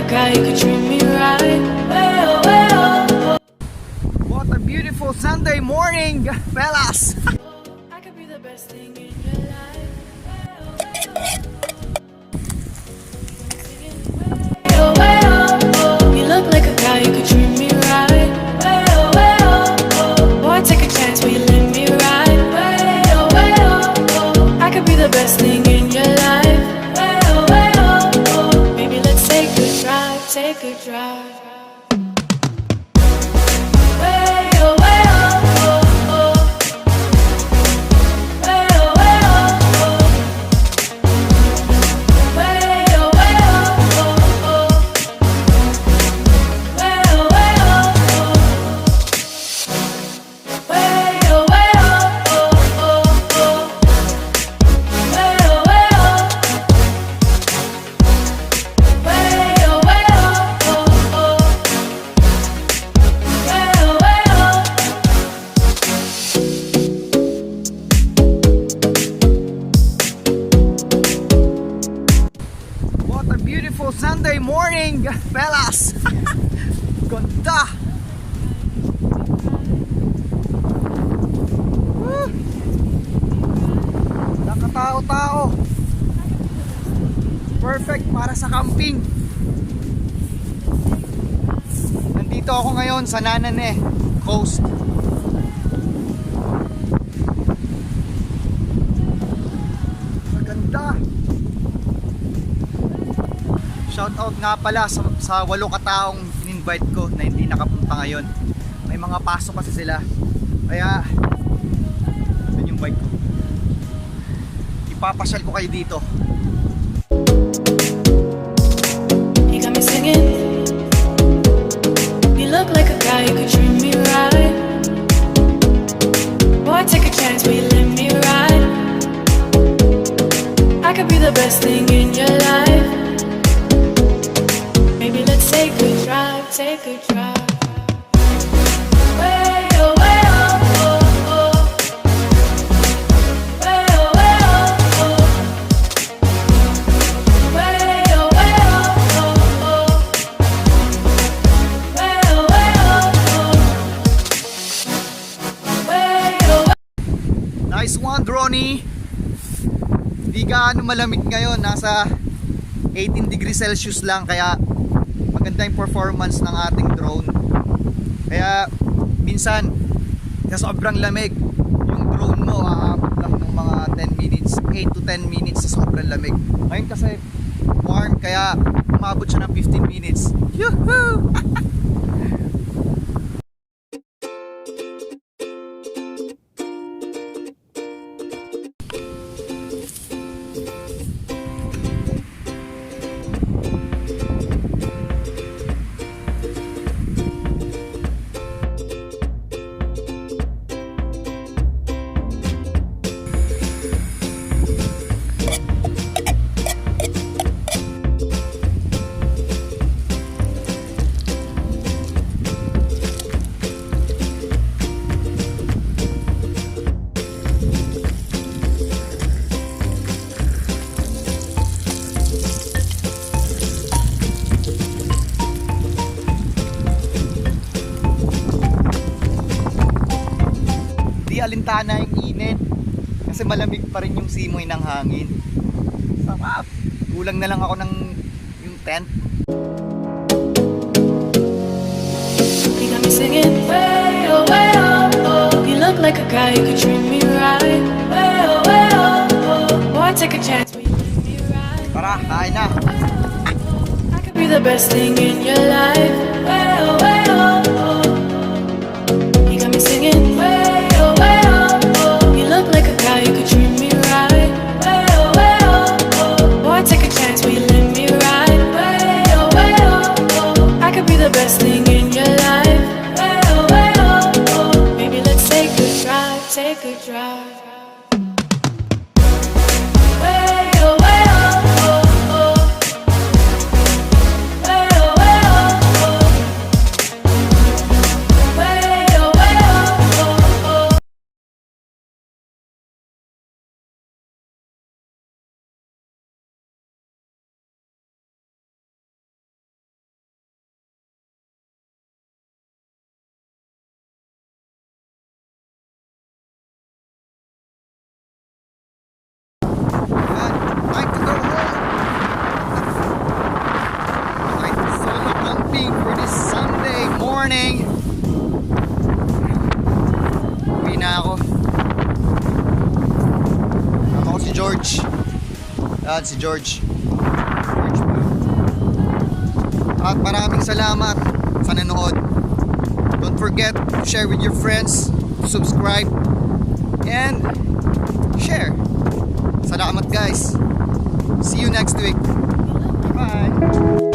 guy who could treat me right. Well, well, What a beautiful Sunday morning, fellas! I could be the best thing in your life. Well, well, you look like a guy who could treat me right. Well, well, boy, take a chance, will you let me ride? Well, well, I could be the best thing in your life. Well, well, maybe let's take a drive, take a drive. Well, well, well, well, What a beautiful Sunday morning, fellas! Ganda! Woo! Nakatao-tao. Perfect para sa camping. Nandito ako ngayon sa Nanane Coast. Maganda. Shoutout nga pala sa 8 kataong in-invite ko na hindi nakapunta ngayon. May mga pasok kasi sila. Kaya yun yung bike ko. Ipapasyal ko kayo dito. you got me singing. You look like a guy who could treat me right. Boy, take a chance, will you let me ride? I could be the best thing in your life. Maybe let's take a drive, take a drive. Well, well, well, well, Nice one, Ronnie. Hindi gaano malamig ngayon, nasa 18 degrees Celsius lang, kaya maganda yung performance ng ating drone. Kaya minsan sa sobrang lamig yung drone mo aabot lang ng mga 10 minutes, 8 to 10 minutes sa sobrang lamig. Ngayon kasi warm, kaya umabot siya ng 15 minutes. Yuhuu! Alintana yung init kasi malamig pa rin yung simoy ng hangin. Sarap. Kulang na lang ako ng yung tent. you got me singing. Well, well, you look like a guy who could treat me right. Well, well, boy, take a chance, will you let me ride? Tara, kain na. I could be the best thing in your life. Well, well, you got me singing. Well, well, you look like a guy who could treat me right. Well, well, boy, take a chance, will you let me ride? Well, well, I could be the best thing in your life. Well, well, maybe let's take a drive, take a drive. Yan, si George. George Blue. At maraming salamat sa nanood. Don't forget to share with your friends, to subscribe, and share. Salamat guys. See you next week. Bye.